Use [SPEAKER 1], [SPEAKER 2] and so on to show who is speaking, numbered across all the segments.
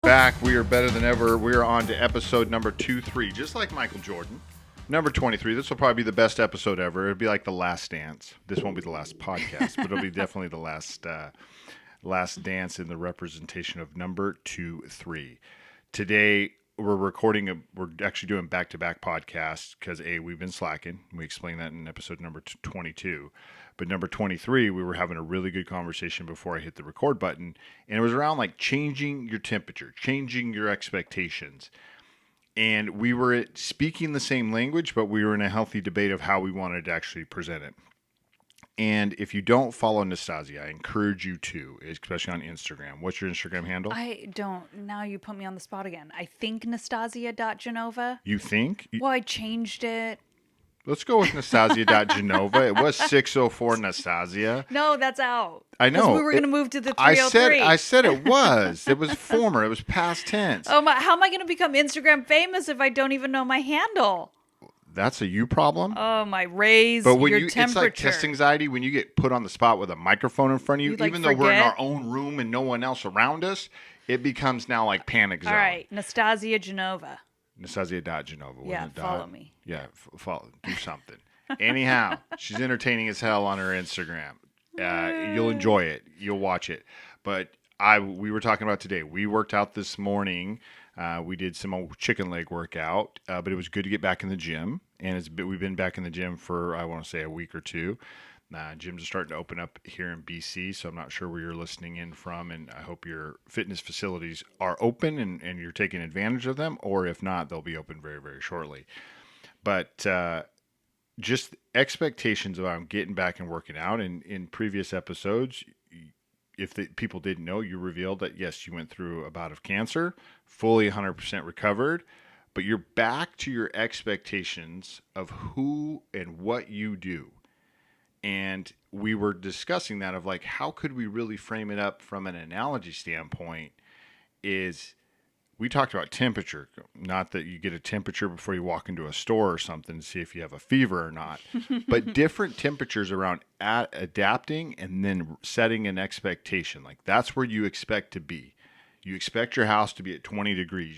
[SPEAKER 1] Back. We are better than ever. We are on to episode number 23, just like Michael Jordan. Number 23. This will probably be the best episode ever. It'll be like the last dance. This won't be the last podcast, but it'll be definitely the last dance in the representation of number 23. Today, we're actually doing back-to-back podcasts because, we've been slacking. We explained that in episode number 22. But number 23, we were having a really good conversation before I hit the record button. And it was around like changing your temperature, changing your expectations. And we were speaking the same language, but we were in a healthy debate of how we wanted to actually present it. And if you don't follow Nastasia, I encourage you to, especially on Instagram. What's your Instagram handle?
[SPEAKER 2] I don't. Now you put me on the spot again. I think Nastasia.Genova.
[SPEAKER 1] You think?
[SPEAKER 2] Well, I changed it.
[SPEAKER 1] Let's go with Nastasia.Genova. It was 604 Nastasia.
[SPEAKER 2] No, that's out.
[SPEAKER 1] I know.
[SPEAKER 2] We were going to move to the 303.
[SPEAKER 1] I said it was. It was former. It was past tense.
[SPEAKER 2] Oh my! How am I going to become Instagram famous if I don't even know my handle?
[SPEAKER 1] That's a you problem.
[SPEAKER 2] Oh, my raise
[SPEAKER 1] but when
[SPEAKER 2] your
[SPEAKER 1] you,
[SPEAKER 2] temperature.
[SPEAKER 1] It's like test anxiety when you get put on the spot with a microphone in front of you.
[SPEAKER 2] Like,
[SPEAKER 1] even though we're in our own room and no one else around us, it becomes now like panic zone.
[SPEAKER 2] All right, Nastasia Genova.
[SPEAKER 1] Nastasia.Genova.
[SPEAKER 2] Yeah, follow me.
[SPEAKER 1] Yeah, follow. Do something. Anyhow, she's entertaining as hell on her Instagram. You'll enjoy it. You'll watch it. But we were talking about today. We worked out this morning. We did some chicken leg workout, but it was good to get back in the gym. And we've been back in the gym for, I want to say, a week or two. Gyms are starting to open up here in BC, so I'm not sure where you're listening in from, and I hope your fitness facilities are open and you're taking advantage of them, or if not, they'll be open very, very shortly. But just expectations about getting back and working out. In previous episodes, if people didn't know, you revealed that, yes, you went through a bout of cancer, fully 100% recovered, but you're back to your expectations of who and what you do. And we were discussing that of like, how could we really frame it up from an analogy standpoint is we talked about temperature, not that you get a temperature before you walk into a store or something to see if you have a fever or not, but different temperatures around adapting and then setting an expectation. Like that's where you expect to be. You expect your house to be at 20 degrees,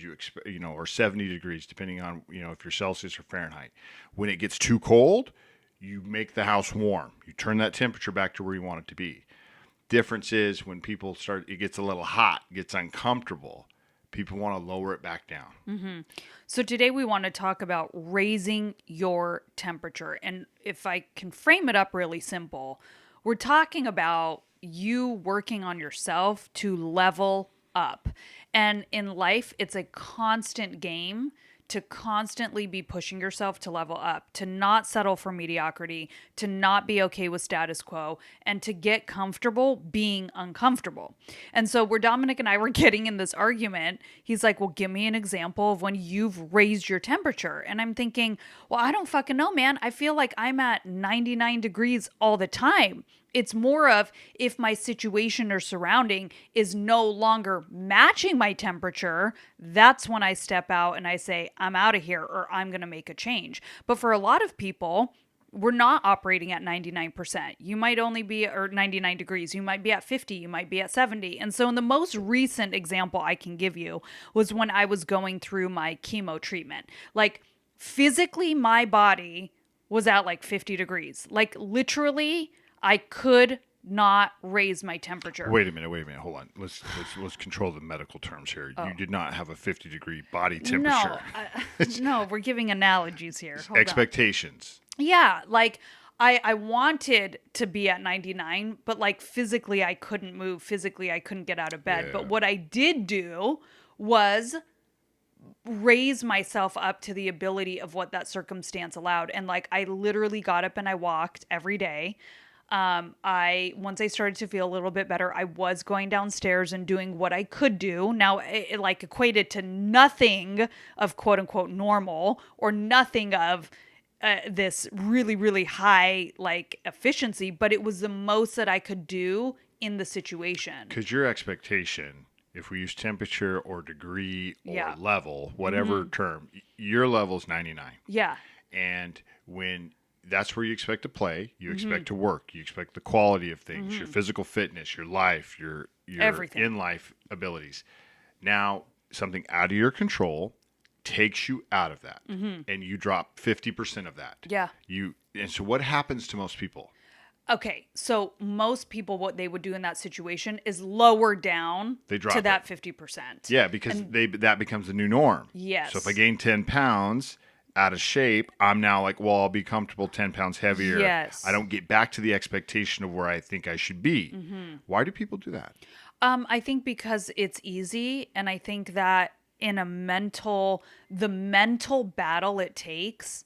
[SPEAKER 1] or 70 degrees, depending on, if you're Celsius or Fahrenheit. When it gets too cold, you make the house warm. You turn that temperature back to where you want it to be. Difference is when people it gets a little hot, gets uncomfortable, people want to lower it back down.
[SPEAKER 2] Mm-hmm. So today we want to talk about raising your temperature. And if I can frame it up really simple, we're talking about you working on yourself to level up. And in life, it's a constant game to constantly be pushing yourself to level up, to not settle for mediocrity, to not be okay with status quo, and to get comfortable being uncomfortable. And so where Dominic and I were getting in this argument, he's like, well, give me an example of when you've raised your temperature. And I'm thinking, well, I don't fucking know, man. I feel like I'm at 99 degrees all the time. It's more of if my situation or surrounding is no longer matching my temperature, that's when I step out and I say, I'm out of here or I'm going to make a change. But for a lot of people, we're not operating at 99%. You might only be or 99 degrees. You might be at 50. You might be at 70. And so in the most recent example I can give you was when I was going through my chemo treatment. Like physically, my body was at like 50 degrees. Like literally, I could not raise my temperature.
[SPEAKER 1] Wait a minute. Hold on. Let's control the medical terms here. Oh. You did not have a 50-degree body temperature.
[SPEAKER 2] No, we're giving analogies here. Hold
[SPEAKER 1] expectations.
[SPEAKER 2] On. Yeah, like I wanted to be at 99, but like physically I couldn't move. Physically I couldn't get out of bed. Yeah. But what I did do was raise myself up to the ability of what that circumstance allowed. And like I literally got up and I walked every day. Once I started to feel a little bit better, I was going downstairs and doing what I could do. Now it like equated to nothing of quote unquote normal or nothing of this really, really high like efficiency, but it was the most that I could do in the situation.
[SPEAKER 1] Because your expectation, if we use temperature or degree or level, whatever term, your level is 99.
[SPEAKER 2] Yeah.
[SPEAKER 1] And when that's where you expect to play. You expect to work. You expect the quality of things, your physical fitness, your life, your
[SPEAKER 2] everything.
[SPEAKER 1] In-life abilities. Now, something out of your control takes you out of that, and you drop 50% of that.
[SPEAKER 2] Yeah.
[SPEAKER 1] And so what happens to most people?
[SPEAKER 2] Okay, so most people, what they would do in that situation is lower down
[SPEAKER 1] They drop
[SPEAKER 2] to
[SPEAKER 1] it.
[SPEAKER 2] that 50%.
[SPEAKER 1] Yeah, because that becomes the new norm.
[SPEAKER 2] Yes.
[SPEAKER 1] So if I gain 10 pounds out of shape, I'm now like, well, I'll be comfortable 10 pounds heavier.
[SPEAKER 2] Yes.
[SPEAKER 1] I don't get back to the expectation of where I think I should be. Why do people do that?
[SPEAKER 2] I think because it's easy, and I think that in the mental battle it takes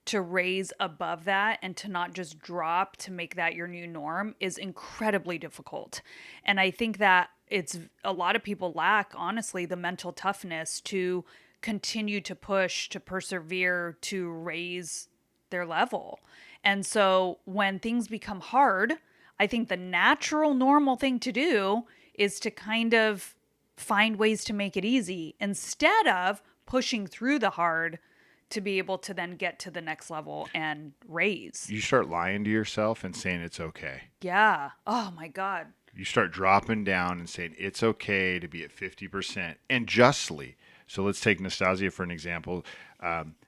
[SPEAKER 2] to raise above that and to not just drop to make that your new norm is incredibly difficult. And I think that it's a lot of people lack, honestly, the mental toughness to continue to push, to persevere, to raise their level. And so when things become hard, I think the natural, normal thing to do is to kind of find ways to make it easy instead of pushing through the hard to be able to then get to the next level and raise.
[SPEAKER 1] You start lying to yourself and saying it's okay.
[SPEAKER 2] Yeah. Oh my God.
[SPEAKER 1] You start dropping down and saying it's okay to be at 50% and justly. So let's take Nastasia for an example.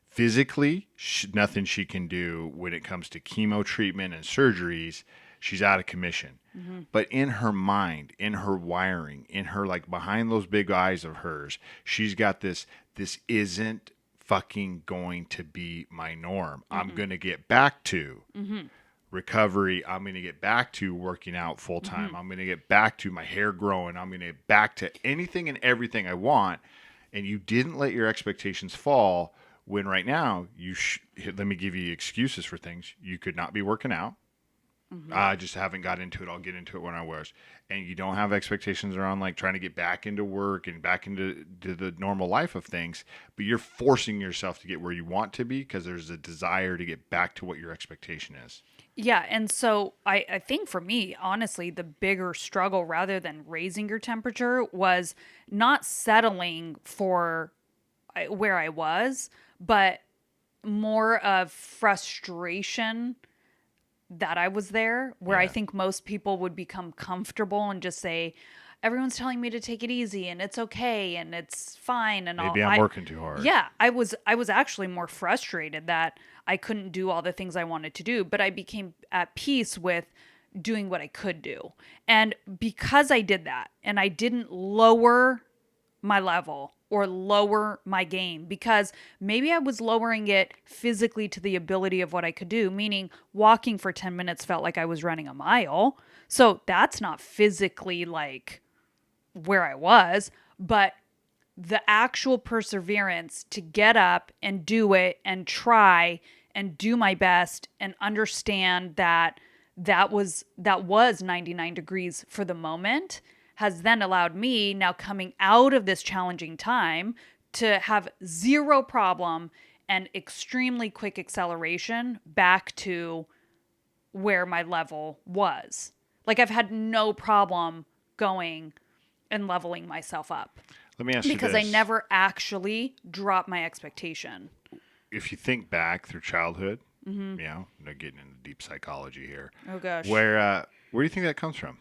[SPEAKER 1] Physically, nothing she can do when it comes to chemo treatment and surgeries. She's out of commission. But in her mind, in her wiring, in her like behind those big eyes of hers, she's got this isn't fucking going to be my norm. I'm going to get back to recovery. I'm going to get back to working out full time. I'm going to get back to my hair growing. I'm going to get back to anything and everything I want. And you didn't let your expectations fall when right now let me give you excuses for things. You could not be working out. I just haven't got into it. I'll get into it when I was. And you don't have expectations around like trying to get back into work and back into the normal life of things, but you're forcing yourself to get where you want to be because there's a desire to get back to what your expectation is.
[SPEAKER 2] Yeah. And so I think for me, honestly, the bigger struggle rather than raising your temperature was not settling for where I was, but more of frustration that I was there, where I think most people would become comfortable and just say, everyone's telling me to take it easy and it's okay and it's fine and
[SPEAKER 1] maybe I'm working too hard.
[SPEAKER 2] Yeah, I was actually more frustrated that I couldn't do all the things I wanted to do, but I became at peace with doing what I could do. And because I did that and I didn't lower my level or lower my game, because maybe I was lowering it physically to the ability of what I could do, meaning walking for 10 minutes felt like I was running a mile. So that's not physically like where I was, but the actual perseverance to get up and do it and try and do my best and understand that was 99 degrees for the moment has then allowed me, now coming out of this challenging time, to have zero problem and extremely quick acceleration back to where my level was. Like I've had no problem going and leveling myself up.
[SPEAKER 1] Let me ask you this.
[SPEAKER 2] Because I never actually dropped my expectation.
[SPEAKER 1] If you think back through childhood, I'm not getting into deep psychology here.
[SPEAKER 2] Oh gosh.
[SPEAKER 1] Where do you think that comes from?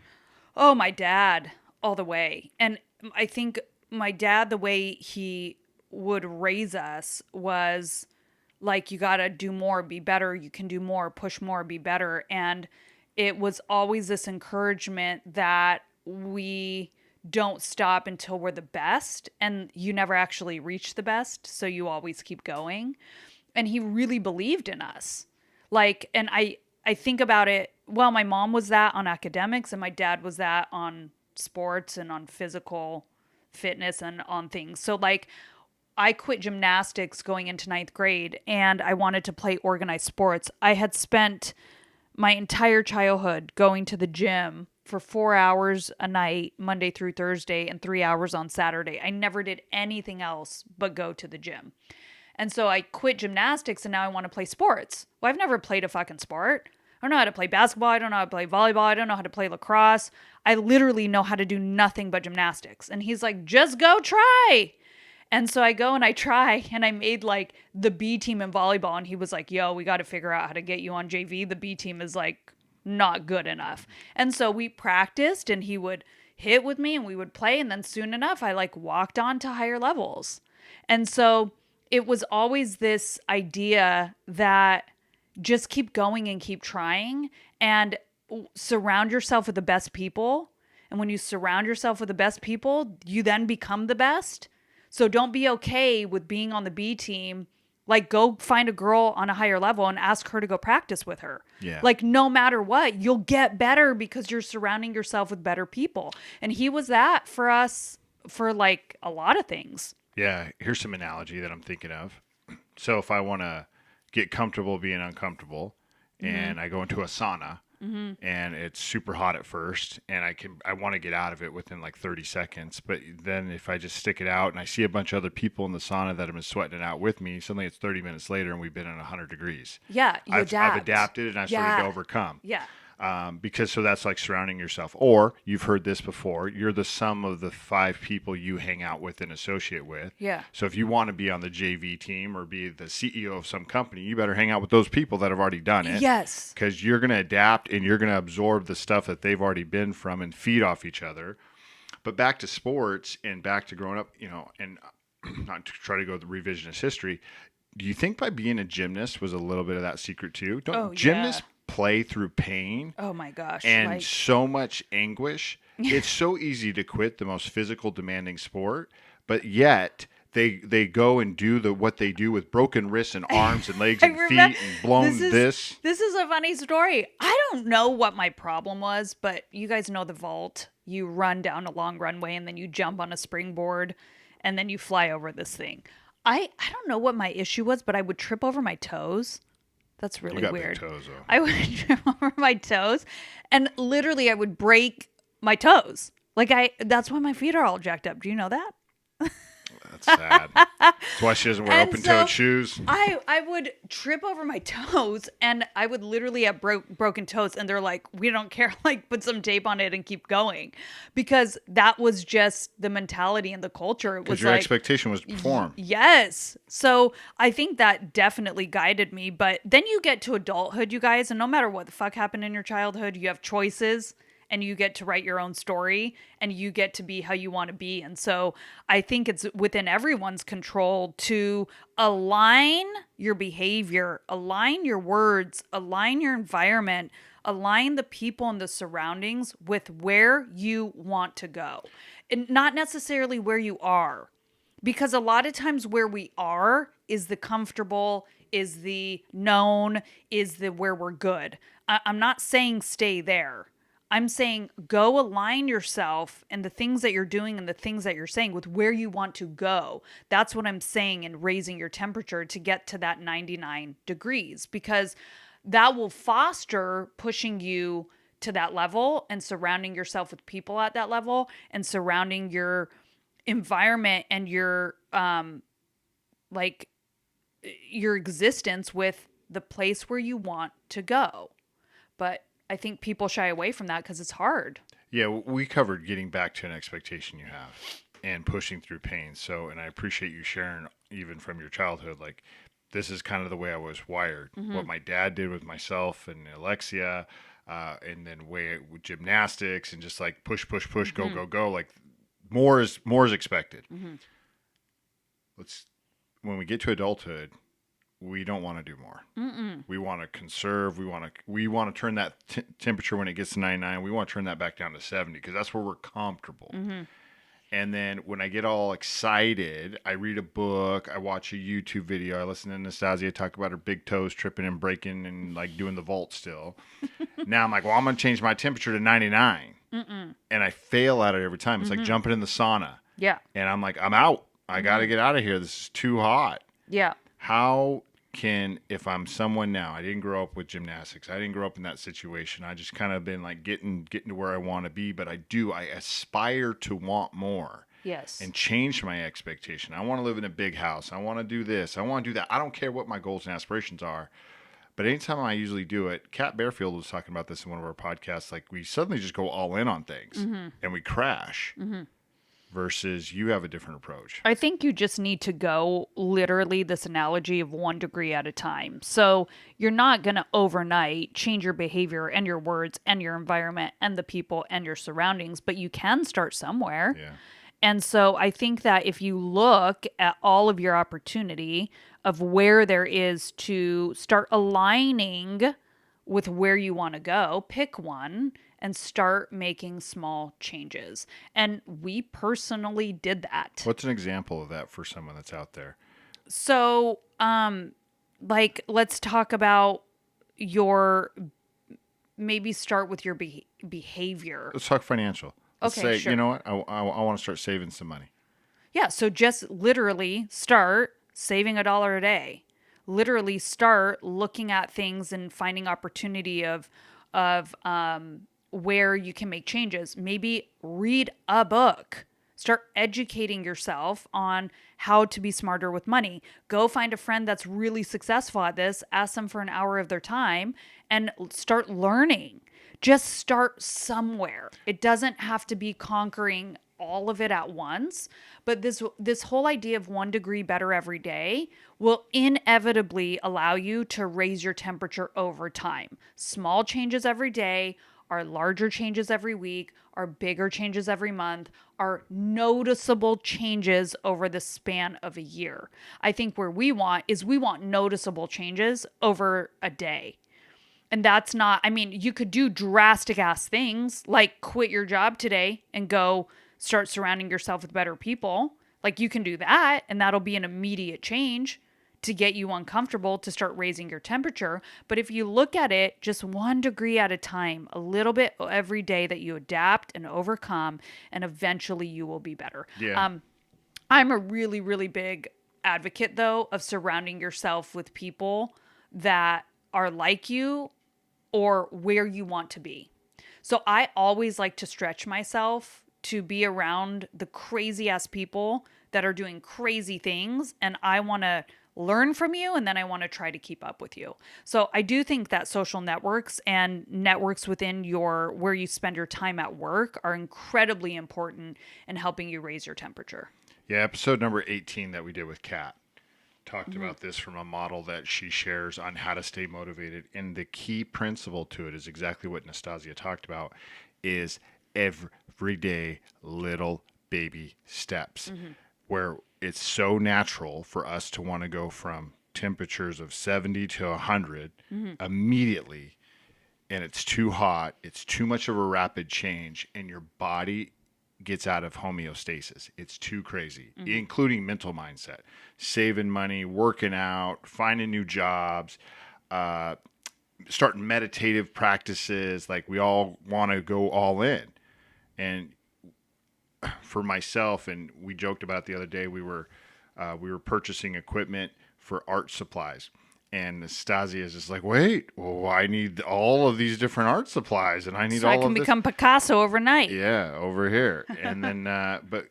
[SPEAKER 2] Oh, my dad, all the way. And I think my dad, the way he would raise us was like, you got to do more, be better. You can do more, push more, be better. And it was always this encouragement that we don't stop until we're the best. And you never actually reach the best. So you always keep going. And he really believed in us. Like, and I think about it. Well, my mom was that on academics and my dad was that on sports and on physical fitness and on things. So like I quit gymnastics going into 9th grade and I wanted to play organized sports. I had spent my entire childhood going to the gym for 4 hours a night, Monday through Thursday, and 3 hours on Saturday. I never did anything else but go to the gym. And so I quit gymnastics and now I want to play sports. Well, I've never played a fucking sport. I don't know how to play basketball. I don't know how to play volleyball. I don't know how to play lacrosse. I literally know how to do nothing but gymnastics. And he's like, just go try. And so I go and I try and I made like the B team in volleyball. And he was like, yo, we got to figure out how to get you on JV. The B team is like not good enough. And so we practiced and he would hit with me and we would play. And then soon enough, I like walked on to higher levels. And so it was always this idea that just keep going and keep trying and surround yourself with the best people. And when you surround yourself with the best people, you then become the best. So don't be okay with being on the B team. Like, go find a girl on a higher level and ask her to go practice with her.
[SPEAKER 1] Yeah.
[SPEAKER 2] Like, no matter what, you'll get better because you're surrounding yourself with better people. And he was that for us for like a lot of things.
[SPEAKER 1] Yeah. Here's some analogy that I'm thinking of. So if I want to get comfortable being uncomfortable and I go into a sauna and it's super hot at first and I want to get out of it within like 30 seconds. But then if I just stick it out and I see a bunch of other people in the sauna that have been sweating it out with me, suddenly it's 30 minutes later and we've been at 100 degrees.
[SPEAKER 2] Yeah,
[SPEAKER 1] I've adapted and I've started to overcome.
[SPEAKER 2] Yeah.
[SPEAKER 1] Because so that's like surrounding yourself. Or you've heard this before, you're the sum of the 5 people you hang out with and associate with.
[SPEAKER 2] Yeah.
[SPEAKER 1] So if you want to be on the JV team or be the CEO of some company, you better hang out with those people that have already done it.
[SPEAKER 2] Yes.
[SPEAKER 1] Because you're going to adapt and you're going to absorb the stuff that they've already been from and feed off each other. But back to sports and back to growing up, and not to try to go with the revisionist history, do you think by being a gymnast was a little bit of that secret too? Gymnasts play through pain.
[SPEAKER 2] Oh my gosh.
[SPEAKER 1] And so much anguish. It's so easy to quit the most physical demanding sport, but yet they go and do what they do with broken wrists and arms and legs and feet and blown this.
[SPEAKER 2] This is a funny story. I don't know what my problem was, but you guys know the vault. You run down a long runway and then you jump on a springboard and then you fly over this thing. I don't know what my issue was, but I would trip over my toes. That's really weird.
[SPEAKER 1] Big toes, though.
[SPEAKER 2] I would trip over my toes and literally I would break my toes. That's why my feet are all jacked up. Do you know that?
[SPEAKER 1] That's sad. That's why she doesn't wear open-toed shoes.
[SPEAKER 2] I would trip over my toes and I would literally have broken toes and they're like, we don't care, like put some tape on it and keep going. Because that was just the mentality and the culture. It was
[SPEAKER 1] your expectation was to perform.
[SPEAKER 2] Yes. So I think that definitely guided me. But then you get to adulthood, you guys, and no matter what the fuck happened in your childhood, you have choices. And you get to write your own story and you get to be how you want to be. And so I think it's within everyone's control to align your behavior, align your words, align your environment, align the people and the surroundings with where you want to go. And not necessarily where you are. Because a lot of times where we are is the comfortable, is the known, is the where we're good. I'm not saying stay there. I'm saying go align yourself and the things that you're doing and the things that you're saying with where you want to go. That's what I'm saying in raising your temperature to get to that 99 degrees, because that will foster pushing you to that level and surrounding yourself with people at that level and surrounding your environment and your your existence with the place where you want to go. But I think people shy away from that because it's hard.
[SPEAKER 1] Yeah, we covered getting back to an expectation you have and pushing through pain. So, and I appreciate you sharing even from your childhood, like this is kind of the way I was wired. What my dad did with myself and Alexia, and then with gymnastics and just like push, go, go, go. Like more is expected. When we get to adulthood, we don't want to do more. We want to conserve. We want to turn that temperature when it gets to 99. We want to turn that back down to 70 because that's where we're comfortable. And then when I get all excited, I read a book, I watch a YouTube video, I listen to Nastasia talk about her big toes tripping and breaking and like doing the vault still. Now I'm like, well, I'm going to change my temperature to 99. And I fail at it every time. It's like jumping in the sauna.
[SPEAKER 2] Yeah.
[SPEAKER 1] And I'm like, I'm out. I got to get out of here. This is too hot.
[SPEAKER 2] Yeah.
[SPEAKER 1] How if I'm someone now, I didn't grow up with gymnastics. I didn't grow up in that situation. I just kind of been like getting to where I want to be, but I aspire to want more.
[SPEAKER 2] Yes.
[SPEAKER 1] And change my expectation. I want to live in a big house. I want to do this. I want to do that. I don't care what my goals and aspirations are. But anytime I usually do it, Kat Bearfield was talking about this in one of our podcasts, like we suddenly just go all in on things and we crash. versus you have a different approach.
[SPEAKER 2] I think you just need to go literally this analogy of 1 degree at a time. So you're not going to overnight change your behavior and your words and your environment and the people and your surroundings, but you can start somewhere.
[SPEAKER 1] Yeah.
[SPEAKER 2] And so I think that if you look at all of your opportunity of where there is to start aligning with where you want to go, pick one and start making small changes. And we personally did that.
[SPEAKER 1] What's an example of that for someone that's out there?
[SPEAKER 2] So, like, let's talk about your, maybe start with your behavior.
[SPEAKER 1] Let's talk financial. Let's
[SPEAKER 2] Okay,
[SPEAKER 1] say,
[SPEAKER 2] sure.
[SPEAKER 1] you know what? I want to start saving some money.
[SPEAKER 2] Yeah, so just literally start saving $1 a day. Literally start looking at things and finding opportunity of where you can make changes. Maybe read a book. Start educating yourself on how to be smarter with money. Go find a friend that's really successful at this, ask them for an hour of their time, and start learning. Just start somewhere. It doesn't have to be conquering all of it at once, but this whole idea of 1 degree better every day will inevitably allow you to raise your temperature over time. Small changes every day are larger changes every week, are bigger changes every month, are noticeable changes over the span of a year. I think where we want noticeable changes over a day. And that's not, I mean, you could do drastic ass things like quit your job today and go start surrounding yourself with better people. Like you can do that, and that'll be an immediate change to get you uncomfortable to start raising your temperature. But if you look at it just 1 degree at a time, a little bit every day that you adapt and overcome, and eventually you will be better.
[SPEAKER 1] Yeah.
[SPEAKER 2] I'm a really, really big advocate, though, of surrounding yourself with people that are like you or where you want to be. So I always like to stretch myself to be around the crazy ass people that are doing crazy things. And I want to learn from you, and then I want to try to keep up with you. So I do think that social networks and networks within your where you spend your time at work are incredibly important in helping you raise your temperature.
[SPEAKER 1] Yeah. Episode number 18 that we did with Kat talked about this from a model that she shares on how to stay motivated. And the key principle to it is exactly what Nastasia talked about is everyday little baby steps where it's so natural for us to want to go from temperatures of 70 to 100 immediately. And it's too hot. It's too much of a rapid change, and your body gets out of homeostasis. It's too crazy, including mental mindset, saving money, working out, finding new jobs, starting meditative practices. Like we all want to go all in. And for myself, and we joked about it the other day, we were purchasing equipment for art supplies. And Nastasia is just like, wait, well, I need all of these different art supplies, and I need
[SPEAKER 2] So
[SPEAKER 1] all
[SPEAKER 2] I can
[SPEAKER 1] of this.
[SPEAKER 2] become Picasso overnight.
[SPEAKER 1] Yeah, over here. And then, but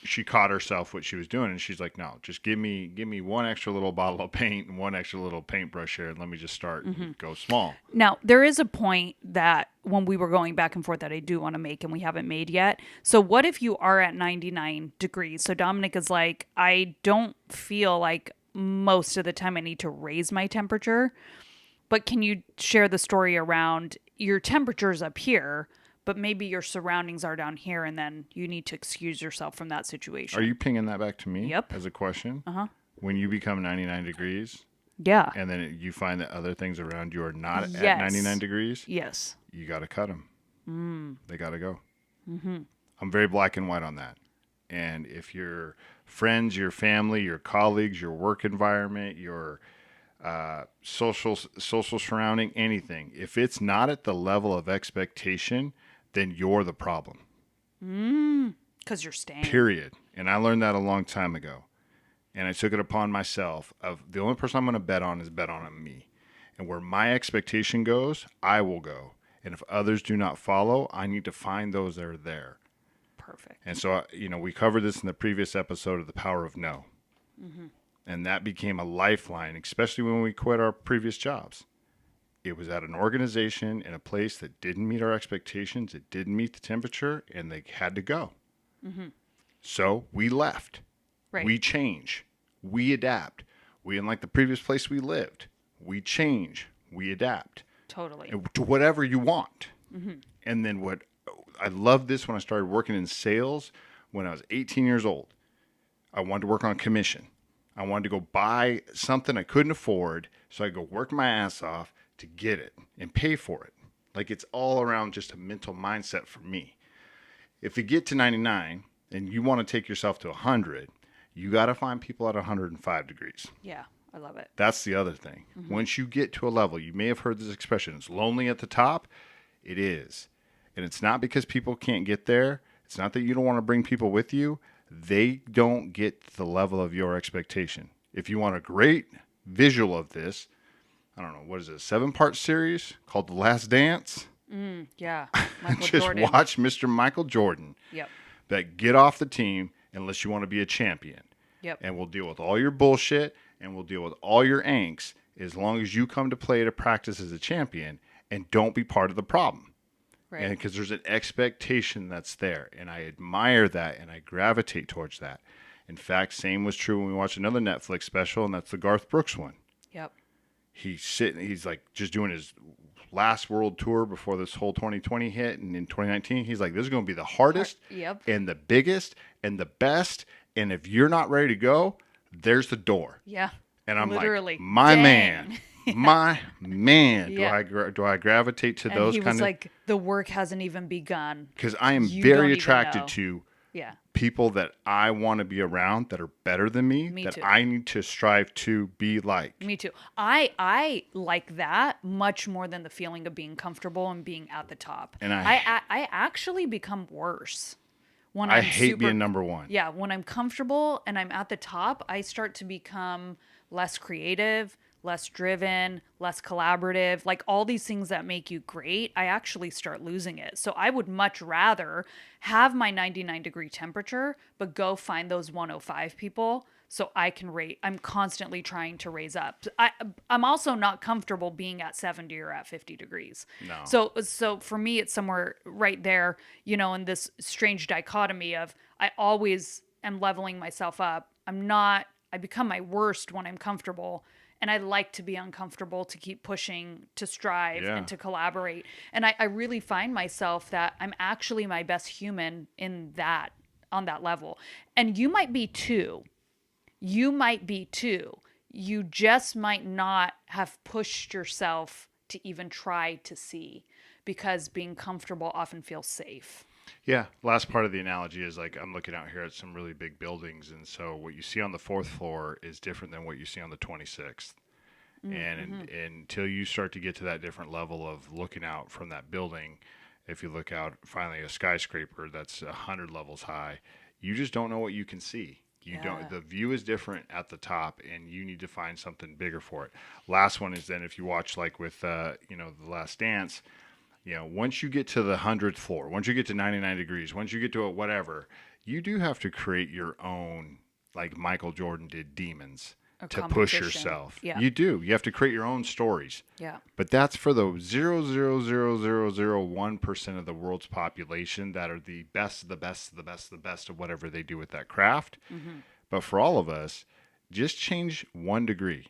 [SPEAKER 1] she caught herself what she was doing, and she's like, no, just give me one extra little bottle of paint and one extra little paintbrush here, and let me just start and go small.
[SPEAKER 2] Now, there is a point that when we were going back and forth that I do want to make and we haven't made yet. So what if you are at 99 degrees? So Dominic is like, I don't feel like most of the time I need to raise my temperature, but can you share the story around your temperature's up here, but maybe your surroundings are down here, and then you need to excuse yourself from that situation?
[SPEAKER 1] Are you pinging that back to me?
[SPEAKER 2] Yep.
[SPEAKER 1] As a question?
[SPEAKER 2] Uh-huh.
[SPEAKER 1] When you become 99 degrees,
[SPEAKER 2] Yeah.
[SPEAKER 1] and then you find that other things around you are not at
[SPEAKER 2] Yes.
[SPEAKER 1] 99 degrees,
[SPEAKER 2] Yes.
[SPEAKER 1] you got to cut them. They got to go. I'm very black and white on that. And if your friends, your family, your colleagues, your work environment, your social surrounding, anything, if it's not at the level of expectation, then you're the problem.
[SPEAKER 2] Because you're staying.
[SPEAKER 1] Period. And I learned that a long time ago. And I took it upon myself of the only person I'm going to bet on is bet on me. And where my expectation goes, I will go. And if others do not follow, I need to find those that are there.
[SPEAKER 2] Perfect.
[SPEAKER 1] And so, we covered this in the previous episode of The Power of No. And that became a lifeline, especially when we quit our previous jobs. It was at an organization in a place that didn't meet our expectations. It didn't meet the temperature, and they had to go. So we left.
[SPEAKER 2] Right.
[SPEAKER 1] We change. We adapt. We didn't like the previous place we lived. We change. We adapt.
[SPEAKER 2] Totally.
[SPEAKER 1] To whatever you want. And then I loved this when I started working in sales when I was 18 years old. I wanted to work on commission. I wanted to go buy something I couldn't afford, so I go work my ass off to get it and pay for it. Like, it's all around just a mental mindset for me. If you get to 99 and you want to take yourself to 100, you got to find people at 105 degrees.
[SPEAKER 2] Yeah, I love it.
[SPEAKER 1] That's the other thing. Once you get to a level, you may have heard this expression, it's lonely at the top. It is. And it's not because people can't get there. It's not that you don't want to bring people with you. They don't get to the level of your expectation. If you want a great visual of this, I don't know, what is it, a 7-part series called The Last Dance?
[SPEAKER 2] Yeah. Michael
[SPEAKER 1] Just
[SPEAKER 2] Jordan.
[SPEAKER 1] watch Mr. Michael Jordan.
[SPEAKER 2] Yep.
[SPEAKER 1] That get off the team unless you want to be a champion.
[SPEAKER 2] Yep.
[SPEAKER 1] And we'll deal with all your bullshit and we'll deal with all your angst as long as you come to play to practice as a champion and don't be part of the problem.
[SPEAKER 2] Right.
[SPEAKER 1] And because there's an expectation that's there. And I admire that and I gravitate towards that. In fact, same was true when we watched another Netflix special, and that's the Garth Brooks one.
[SPEAKER 2] Yep.
[SPEAKER 1] He's like just doing his last world tour before this whole 2020 hit. And in 2019, he's like, this is going to be the hardest
[SPEAKER 2] Yep.
[SPEAKER 1] and the biggest and the best. And if you're not ready to go, there's the door.
[SPEAKER 2] Yeah.
[SPEAKER 1] And I'm
[SPEAKER 2] Literally.
[SPEAKER 1] like, my
[SPEAKER 2] Dang.
[SPEAKER 1] man, my man.
[SPEAKER 2] Yeah.
[SPEAKER 1] Do I gravitate to
[SPEAKER 2] And
[SPEAKER 1] those
[SPEAKER 2] he
[SPEAKER 1] kind
[SPEAKER 2] was
[SPEAKER 1] of?
[SPEAKER 2] like, the work hasn't even begun.
[SPEAKER 1] Because I am
[SPEAKER 2] You don't
[SPEAKER 1] very
[SPEAKER 2] even
[SPEAKER 1] attracted
[SPEAKER 2] know.
[SPEAKER 1] to
[SPEAKER 2] Yeah.
[SPEAKER 1] people that I want to be around that are better than me,
[SPEAKER 2] Me
[SPEAKER 1] that
[SPEAKER 2] too.
[SPEAKER 1] I need to strive to be like.
[SPEAKER 2] Me too. I like that much more than the feeling of being comfortable and being at the top.
[SPEAKER 1] And
[SPEAKER 2] I actually become worse when
[SPEAKER 1] I
[SPEAKER 2] I'm
[SPEAKER 1] hate
[SPEAKER 2] super,
[SPEAKER 1] being number one.
[SPEAKER 2] Yeah, when I'm comfortable and I'm at the top, I start to become less creative, less driven, less collaborative, like all these things that make you great. I actually start losing it. So I would much rather have my 99-degree temperature, but go find those 105 people so I can rate. I'm constantly trying to raise up. I'm also not comfortable being at 70 or at 50 degrees.
[SPEAKER 1] No.
[SPEAKER 2] So for me, it's somewhere right there, in this strange dichotomy of I always am leveling myself up. I become my worst when I'm comfortable. And I like to be uncomfortable, to keep pushing, to strive,
[SPEAKER 1] Yeah.
[SPEAKER 2] and to collaborate. And I really find myself that I'm actually my best human on that level. And you might be too. You might be too. You just might not have pushed yourself to even try to see, because being comfortable often feels safe.
[SPEAKER 1] Yeah. Last part of the analogy is like I'm looking out here at some really big buildings. And so what you see on the 4th floor is different than what you see on the 26th. And until you start to get to that different level of looking out from that building, if you look out finally a skyscraper that's 100 levels high, you just don't know what you can see. The view is different at the top, and you need to find something bigger for it. Last one is then if you watch like with The Last Dance, once you get to the 100th floor, once you get to 99 degrees, once you get to a whatever, you do have to create your own, like Michael Jordan did, demons to push
[SPEAKER 2] competition.
[SPEAKER 1] yourself.
[SPEAKER 2] Yeah.
[SPEAKER 1] You do. You have to create your own stories.
[SPEAKER 2] Yeah.
[SPEAKER 1] But that's for the 0.00001% of the world's population that are the best of the best of the best of the best of whatever they do with that craft. But for all of us, just change 1 degree.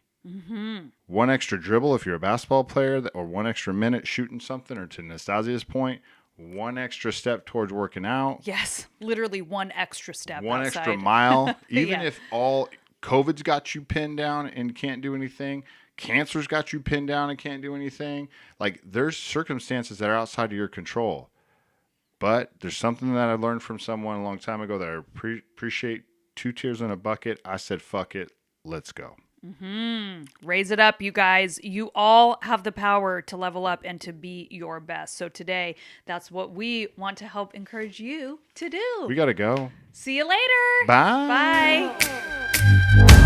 [SPEAKER 1] One extra dribble if you're a basketball player, or 1 extra minute shooting something, or to Nastasia's point, 1 extra step towards working out.
[SPEAKER 2] Yes. Literally 1 extra step.
[SPEAKER 1] 1
[SPEAKER 2] outside.
[SPEAKER 1] extra mile. Even
[SPEAKER 2] Yeah.
[SPEAKER 1] if all COVID's got you pinned down and can't do anything, cancer's got you pinned down and can't do anything. Like, there's circumstances that are outside of your control. But there's something that I learned from someone a long time ago that I appreciate. 2 tears in a bucket. I said, fuck it. Let's go.
[SPEAKER 2] Raise it up, you guys. You all have the power to level up and to be your best. So today, that's what we want to help encourage you to do.
[SPEAKER 1] We got to go.
[SPEAKER 2] See you later.
[SPEAKER 1] Bye.
[SPEAKER 2] Bye.